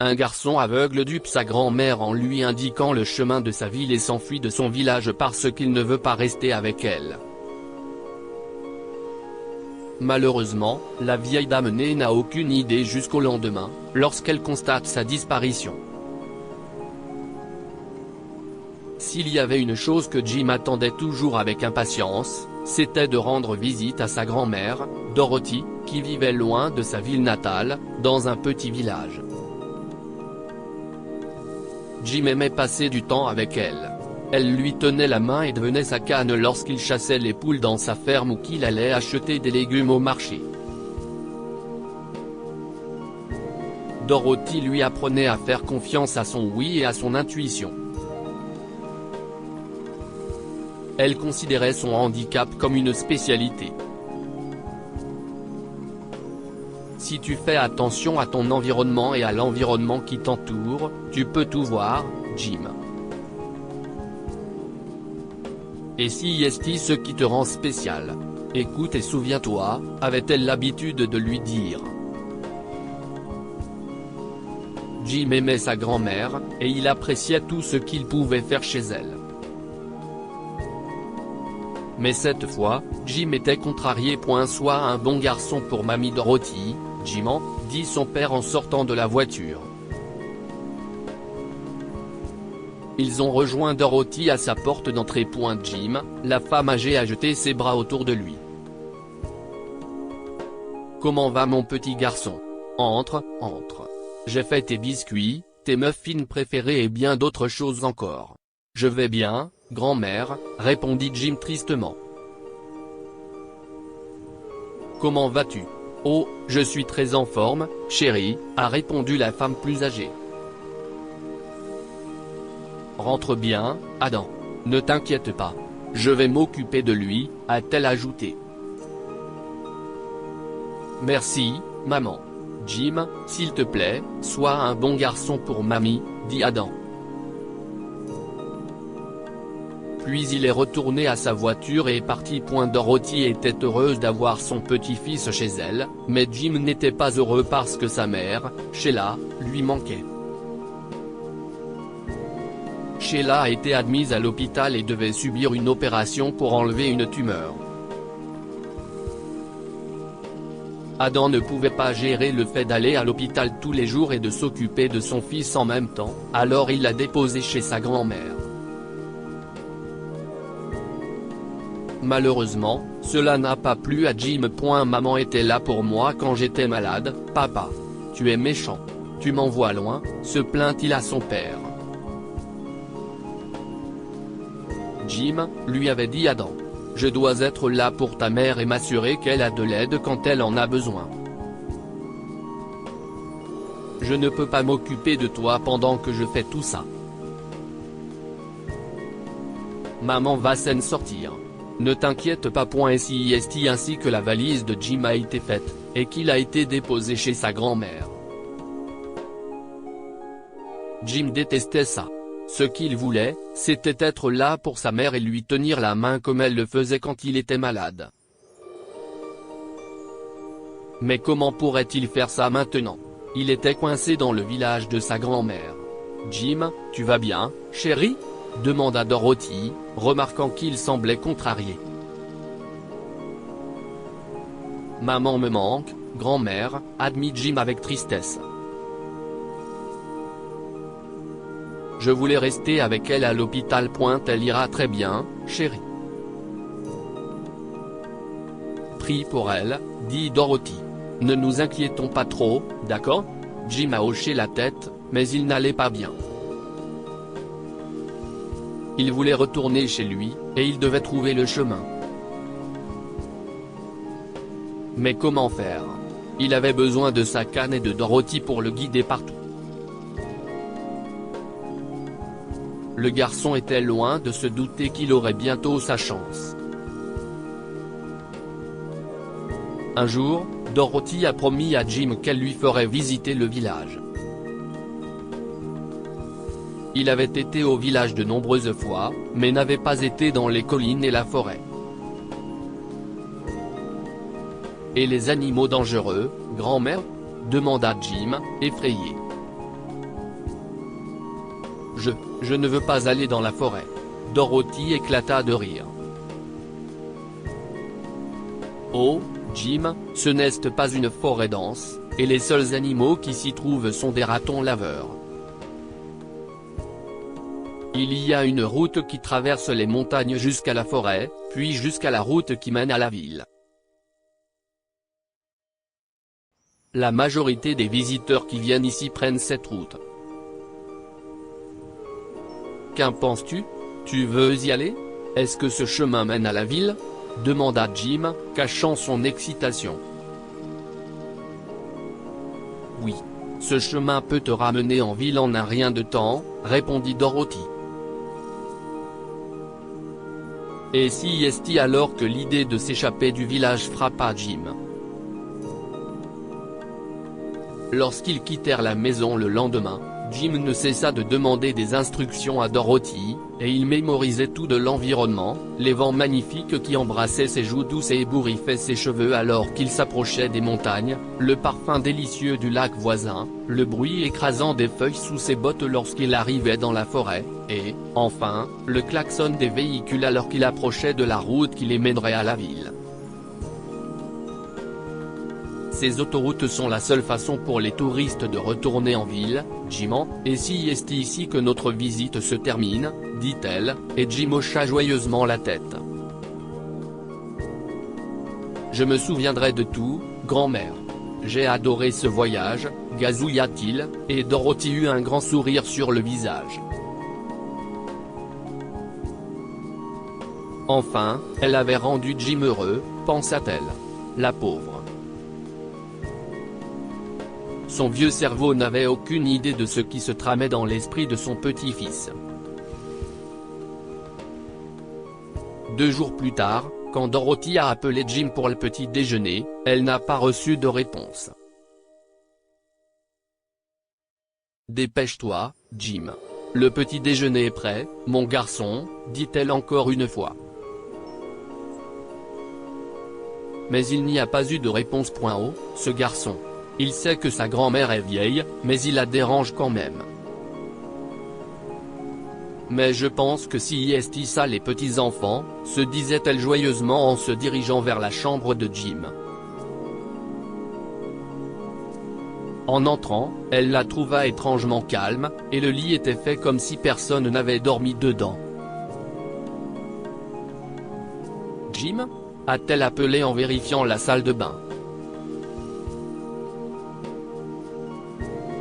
Un garçon aveugle dupe sa grand-mère en lui indiquant le chemin de sa ville et s'enfuit de son village parce qu'il ne veut pas rester avec elle. Malheureusement, la vieille dame née n'a aucune idée jusqu'au lendemain, lorsqu'elle constate sa disparition. S'il y avait une chose que Jim attendait toujours avec impatience, c'était de rendre visite à sa grand-mère, Dorothy, qui vivait loin de sa ville natale, dans un petit village. Jim aimait passer du temps avec elle. Elle lui tenait la main et devenait sa canne lorsqu'il chassait les poules dans sa ferme ou qu'il allait acheter des légumes au marché. Dorothy lui apprenait à faire confiance à son oui et à son intuition. Elle considérait son handicap comme une spécialité. Si tu fais attention à ton environnement et à l'environnement qui t'entoure, tu peux tout voir, Jim. Et si est ce qui te rend spécial. Écoute et souviens-toi, avait-elle l'habitude de lui dire. Jim aimait sa grand-mère, et il appréciait tout ce qu'il pouvait faire chez elle. Mais cette fois, Jim était contrarié. Sois un bon garçon pour mamie Dorothy, Jim, dit son père en sortant de la voiture. Ils ont rejoint Dorothy à sa porte d'entrée. Jim, la femme âgée, a jeté ses bras autour de lui. Comment va mon petit garçon? Entre, entre. J'ai fait tes biscuits, tes muffins préférés et bien d'autres choses encore. Je vais bien, grand-mère, répondit Jim tristement. Comment vas-tu? Oh, je suis très en forme, chérie, a répondu la femme plus âgée. Rentre bien, Adam. Ne t'inquiète pas. Je vais m'occuper de lui, a-t-elle ajouté. Merci, maman. Jim, s'il te plaît, sois un bon garçon pour mamie, dit Adam. Puis il est retourné à sa voiture et est parti. Dorothy était heureuse d'avoir son petit-fils chez elle, mais Jim n'était pas heureux parce que sa mère, Sheila, lui manquait. Sheila a été admise à l'hôpital et devait subir une opération pour enlever une tumeur. Adam ne pouvait pas gérer le fait d'aller à l'hôpital tous les jours et de s'occuper de son fils en même temps, alors il l'a déposé chez sa grand-mère. Malheureusement, cela n'a pas plu à Jim. Maman était là pour moi quand j'étais malade, papa. Tu es méchant. Tu m'envoies loin, se plaint-il à son père. Jim, lui avait dit Adam. Je dois être là pour ta mère et m'assurer qu'elle a de l'aide quand elle en a besoin. Je ne peux pas m'occuper de toi pendant que je fais tout ça. Maman va s'en sortir. Ne t'inquiète pas. Ainsi que la valise de Jim a été faite, et qu'il a été déposé chez sa grand-mère. Jim détestait ça. Ce qu'il voulait, c'était être là pour sa mère et lui tenir la main comme elle le faisait quand il était malade. Mais comment pourrait-il faire ça maintenant? Il était coincé dans le village de sa grand-mère. Jim, tu vas bien, chérie? Demanda Dorothy, remarquant qu'il semblait contrarié. Maman me manque, grand-mère, admit Jim avec tristesse. Je voulais rester avec elle à l'hôpital. Elle ira très bien, chérie. Prie pour elle, dit Dorothy. Ne nous inquiétons pas trop, d'accord? Jim a hoché la tête, mais il n'allait pas bien. Il voulait retourner chez lui, et il devait trouver le chemin. Mais comment faire? Il avait besoin de sa canne et de Dorothy pour le guider partout. Le garçon était loin de se douter qu'il aurait bientôt sa chance. Un jour, Dorothy a promis à Jim qu'elle lui ferait visiter le village. Il avait été au village de nombreuses fois, mais n'avait pas été dans les collines et la forêt. Et les animaux dangereux, grand-mère? Demanda Jim, effrayé. Je ne veux pas aller dans la forêt. Dorothy éclata de rire. Oh, Jim, ce n'est pas une forêt dense, et les seuls animaux qui s'y trouvent sont des ratons laveurs. Il y a une route qui traverse les montagnes jusqu'à la forêt, puis jusqu'à la route qui mène à la ville. La majorité des visiteurs qui viennent ici prennent cette route. Qu'en penses-tu? Tu veux y aller? Est-ce que ce chemin mène à la ville? Demanda Jim, cachant son excitation. Oui. Ce chemin peut te ramener en ville en un rien de temps, répondit Dorothy. Et si est-il alors que l'idée de s'échapper du village frappa Jim. Lorsqu'ils quittèrent la maison le lendemain, Jim ne cessa de demander des instructions à Dorothy, et il mémorisait tout de l'environnement, les vents magnifiques qui embrassaient ses joues douces et ébouriffaient ses cheveux alors qu'il s'approchait des montagnes, le parfum délicieux du lac voisin, le bruit écrasant des feuilles sous ses bottes lorsqu'il arrivait dans la forêt, et, enfin, le klaxon des véhicules alors qu'il approchait de la route qui les mènerait à la ville. Ces autoroutes sont la seule façon pour les touristes de retourner en ville, Jim, et si est ici que notre visite se termine, dit-elle, et Jim hocha joyeusement la tête. Je me souviendrai de tout, grand-mère. J'ai adoré ce voyage, gazouilla-t-il, et Dorothy eut un grand sourire sur le visage. Enfin, elle avait rendu Jim heureux, pensa-t-elle. La pauvre. Son vieux cerveau n'avait aucune idée de ce qui se tramait dans l'esprit de son petit-fils. 2 jours plus tard, quand Dorothy a appelé Jim pour le petit déjeuner, elle n'a pas reçu de réponse. Dépêche-toi, Jim. Le petit déjeuner est prêt, mon garçon, dit-elle encore une fois. Mais il n'y a pas eu de réponse. Ce garçon. Il sait que sa grand-mère est vieille, mais il la dérange quand même. Mais je pense que si est ça les petits-enfants, se disait-elle joyeusement en se dirigeant vers la chambre de Jim. En entrant, elle la trouva étrangement calme, et le lit était fait comme si personne n'avait dormi dedans. Jim? A-t-elle appelé en vérifiant la salle de bain.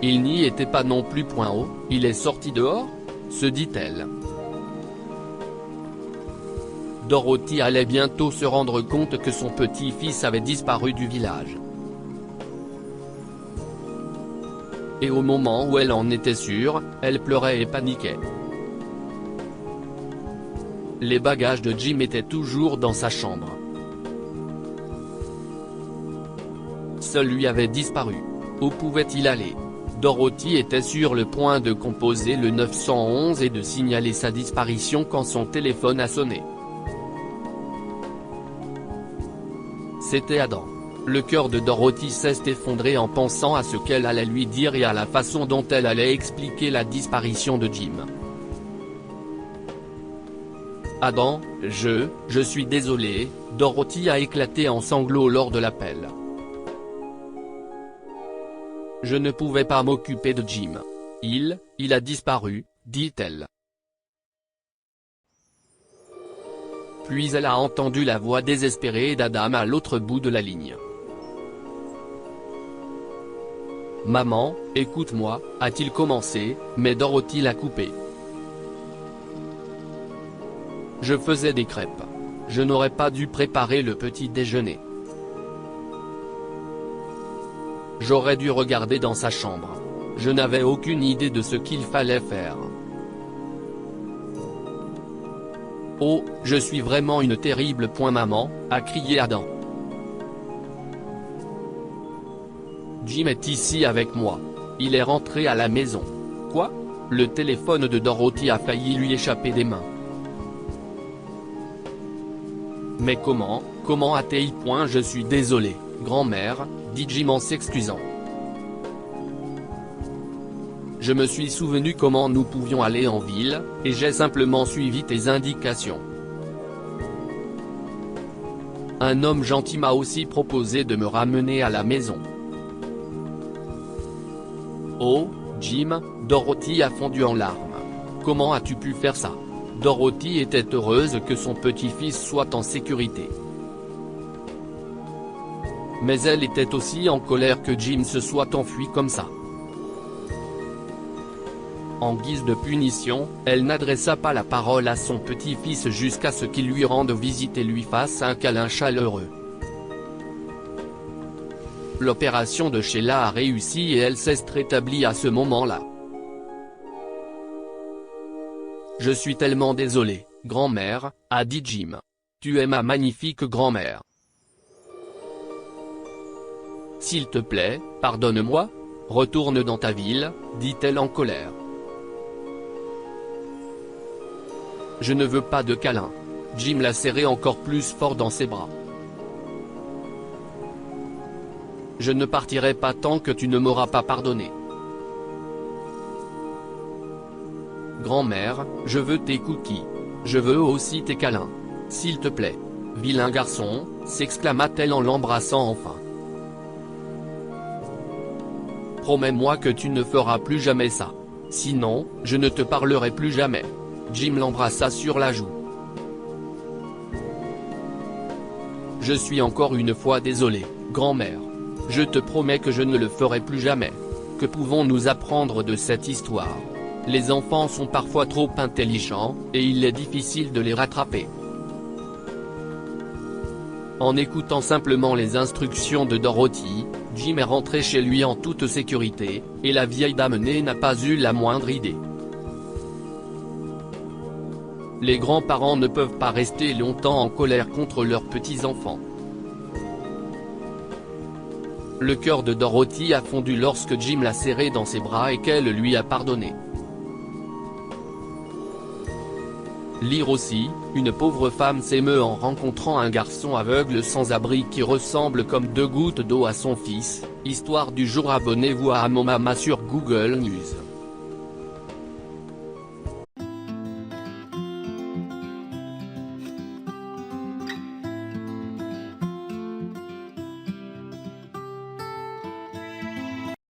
Il n'y était pas non plus. Il est sorti dehors, se dit-elle. Dorothy allait bientôt se rendre compte que son petit-fils avait disparu du village. Et au moment où elle en était sûre, elle pleurait et paniquait. Les bagages de Jim étaient toujours dans sa chambre. Seul lui avait disparu. Où pouvait-il aller? Dorothy était sur le point de composer le 911 et de signaler sa disparition quand son téléphone a sonné. C'était Adam. Le cœur de Dorothy s'est effondré en pensant à ce qu'elle allait lui dire et à la façon dont elle allait expliquer la disparition de Jim. Adam, je suis désolé, Dorothy a éclaté en sanglots lors de l'appel. Je ne pouvais pas m'occuper de Jim. Il a disparu, dit-elle. Puis elle a entendu la voix désespérée d'Adam à l'autre bout de la ligne. Maman, écoute-moi, a-t-il commencé, mais Dorothy l'a coupé. Je faisais des crêpes. Je n'aurais pas dû préparer le petit déjeuner. J'aurais dû regarder dans sa chambre. Je n'avais aucune idée de ce qu'il fallait faire. Oh, je suis vraiment une terrible. Maman, a crié Adam. Jim est ici avec moi. Il est rentré à la maison. Quoi? Le téléphone de Dorothy a failli lui échapper des mains. Mais comment a-t-il? Je suis désolé, grand-mère, dit Jim en s'excusant. Je me suis souvenu comment nous pouvions aller en ville, et j'ai simplement suivi tes indications. Un homme gentil m'a aussi proposé de me ramener à la maison. Oh, Jim, Dorothy a fondu en larmes. Comment as-tu pu faire ça? Dorothy était heureuse que son petit-fils soit en sécurité. Mais elle était aussi en colère que Jim se soit enfui comme ça. En guise de punition, elle n'adressa pas la parole à son petit-fils jusqu'à ce qu'il lui rende visite et lui fasse un câlin chaleureux. L'opération de Sheila a réussi et elle s'est rétablie à ce moment-là. Je suis tellement désolé, grand-mère, a dit Jim. Tu es ma magnifique grand-mère. S'il te plaît, pardonne-moi. Retourne dans ta ville, dit-elle en colère. Je ne veux pas de câlin. Jim l'a serré encore plus fort dans ses bras. Je ne partirai pas tant que tu ne m'auras pas pardonné. Grand-mère, je veux tes cookies. Je veux aussi tes câlins. S'il te plaît. Vilain garçon, s'exclama-t-elle en l'embrassant enfin. Promets-moi que tu ne feras plus jamais ça. Sinon, je ne te parlerai plus jamais. Jim l'embrassa sur la joue. Je suis encore une fois désolé, grand-mère. Je te promets que je ne le ferai plus jamais. Que pouvons-nous apprendre de cette histoire? Les enfants sont parfois trop intelligents, et il est difficile de les rattraper. En écoutant simplement les instructions de Dorothy, Jim est rentré chez lui en toute sécurité, et la vieille dame n'a pas eu la moindre idée. Les grands-parents ne peuvent pas rester longtemps en colère contre leurs petits-enfants. Le cœur de Dorothy a fondu lorsque Jim l'a serré dans ses bras et qu'elle lui a pardonné. Lire aussi, une pauvre femme s'émeut en rencontrant un garçon aveugle sans abri qui ressemble comme deux gouttes d'eau à son fils. Histoire du jour. Abonnez-vous à Amomama sur Google News.